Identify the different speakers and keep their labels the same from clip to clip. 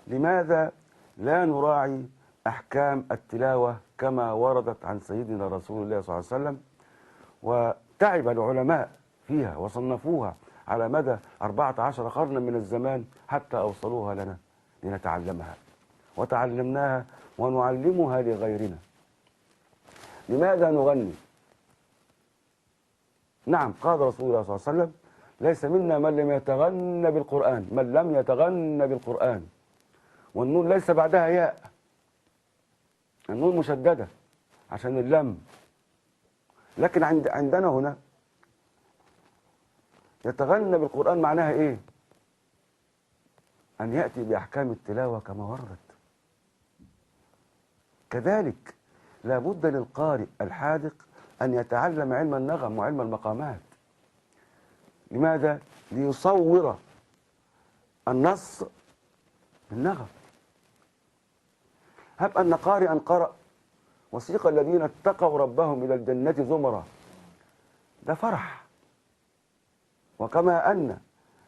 Speaker 1: لماذا لا نراعي أحكام التلاوة كما وردت عن سيدنا رسول الله صلى الله عليه وسلم، وتعب العلماء فيها وصنفوها على مدى 14 قرنا من الزمان حتى أوصلوها لنا لنتعلمها، وتعلمناها ونعلمها لغيرنا. لماذا نغني؟ نعم، قال رسول الله صلى الله عليه وسلم: ليس منا من لم يتغنى بالقرآن، من لم يتغنى بالقرآن. والنون ليس بعدها ياء، النون مشددة عشان اللم. لكن عندنا هنا يتغنى بالقرآن معناها ايه؟ أن يأتي بأحكام التلاوة كما وردت. كذلك لا بد للقارئ الحاذق أن يتعلم علم النغم وعلم المقامات. لماذا؟ ليصور النص بالنغم. هب أن قارئا قرأ: وسيق الذين اتقوا ربهم إلى الجنة زمرا، ده فرح. وكما أن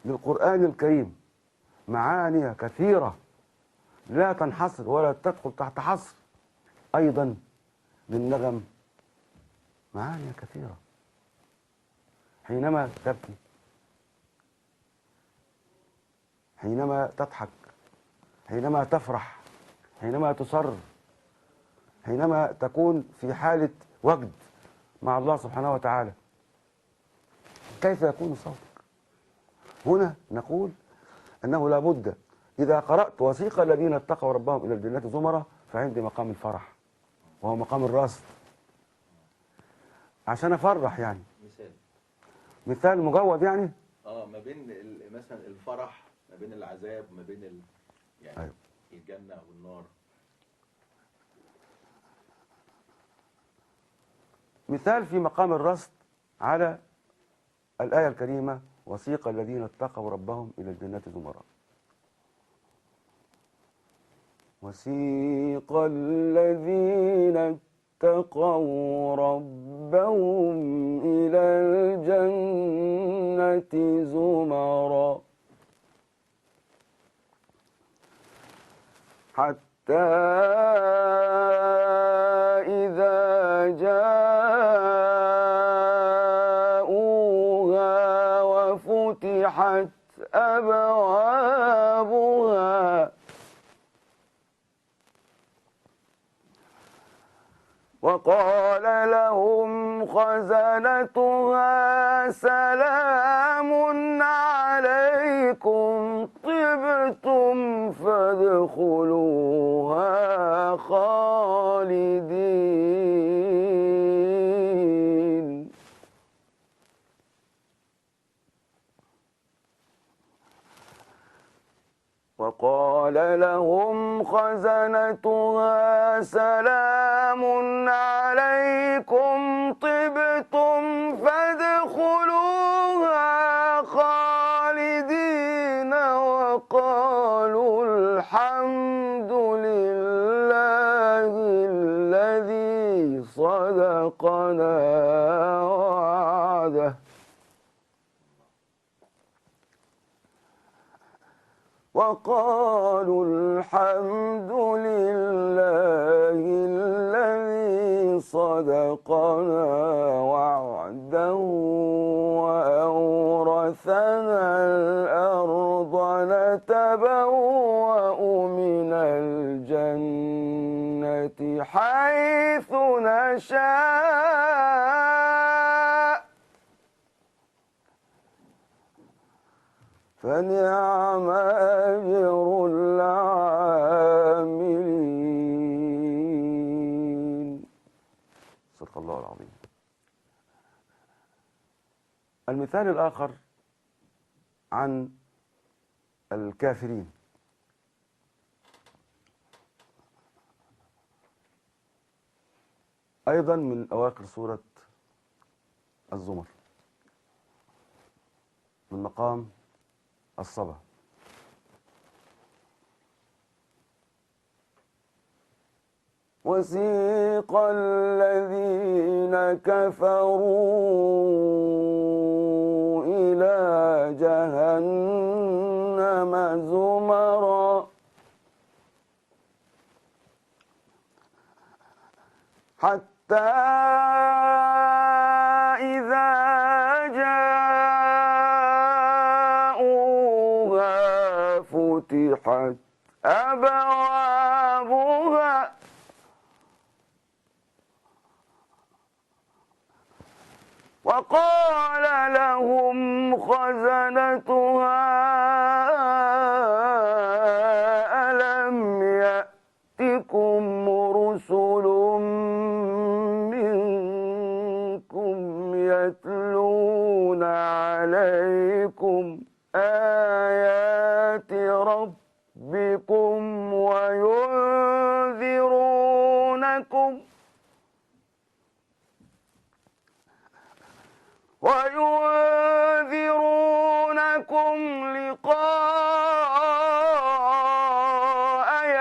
Speaker 1: للقرآن الكريم معاني كثيرة لا تنحصر ولا تدخل تحت حصر، أيضا للنغم معاني كثيرة. حينما تبكي، حينما تضحك، حينما تفرح، حينما تصر، حينما تكون في حالة وجد مع الله سبحانه وتعالى، كيف يكون صوتك؟ هنا نقول أنه لا بد إذا قرأت وسيق الذين اتقوا ربهم إلى الجنة زمرا فعندي مقام الفرح، وهو مقام الرصد، عشان أفرح. يعني مثال مجود يعني
Speaker 2: ما بين مثلا الفرح، ما بين العذاب، ما بين يعني أيوة. الجنة والنار.
Speaker 1: مثال في مقام الرصد على الآية الكريمة: وسيق الذين اتقوا ربهم إلى الجنة زمرا. وسيق الذين اتقوا ربهم إلى الجنة زمرا حتى إذا جاءوها وفتحت أبوابها وقال لهم خزنتها سلام عليكم طبتم فادخلوها خالدين. وقال لهم خزنتها سلام عليكم طبتم فادخلوها خالدين وقالوا الحمد لله الذي صدقنا وعده وقالوا الحمد لله الذي صدقنا وعده وأورثنا الأرض نتبوأ من الجنة حيث نشاء فنعم أجر العاملين. صدق الله العظيم. المثال الآخر عن الكافرين. أيضا من أواخر سورة الزمر من مقام الصبا: وسيق الذين كفروا إلى إلى جهنم زمرا حتى إذا جاءوها فتحت أبوابها وقال لهم خزنتها ألم يأتكم رسل منكم يتلون عليكم آيات ربكم وينذرونكم لقاء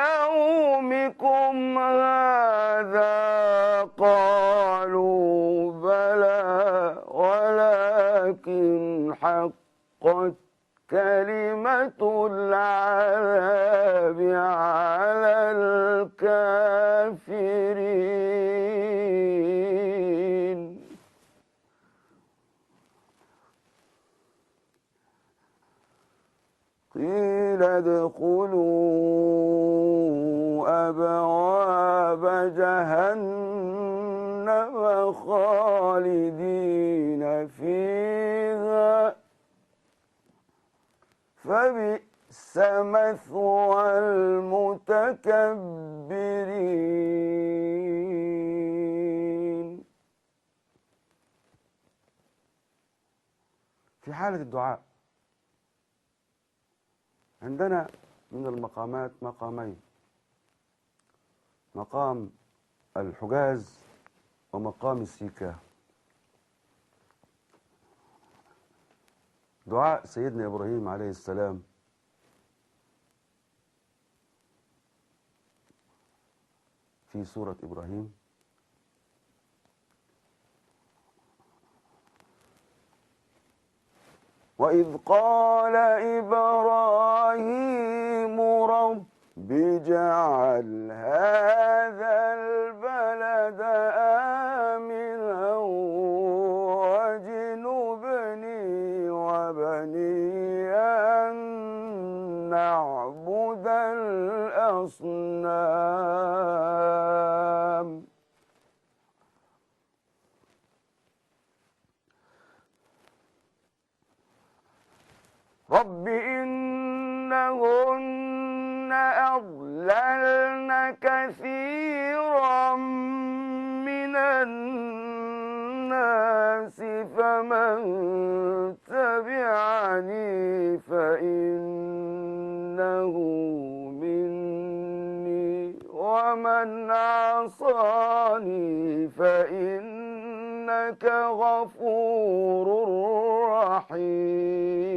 Speaker 1: يومكم هذا قالوا بلى ولكن حقت كلمة العذاب على الكافرين. قيل ادخلوا أبواب جهنم خالدين فيها فبئس مثوى المتكبرين. في حالة الدعاء عندنا من المقامات مقامين: مقام الحجاز ومقام السيكا. دعاء سيدنا إبراهيم عليه السلام في سورة إبراهيم: وإذ قال إبراهيم رب اجعل هذا البلد آمنا واجنبني وبني أن نعبد الأصنام. رب إنهن أضللن كثيرا من الناس فمن تبعني فإنه مني ومن عصاني فإنك غفور رحيم.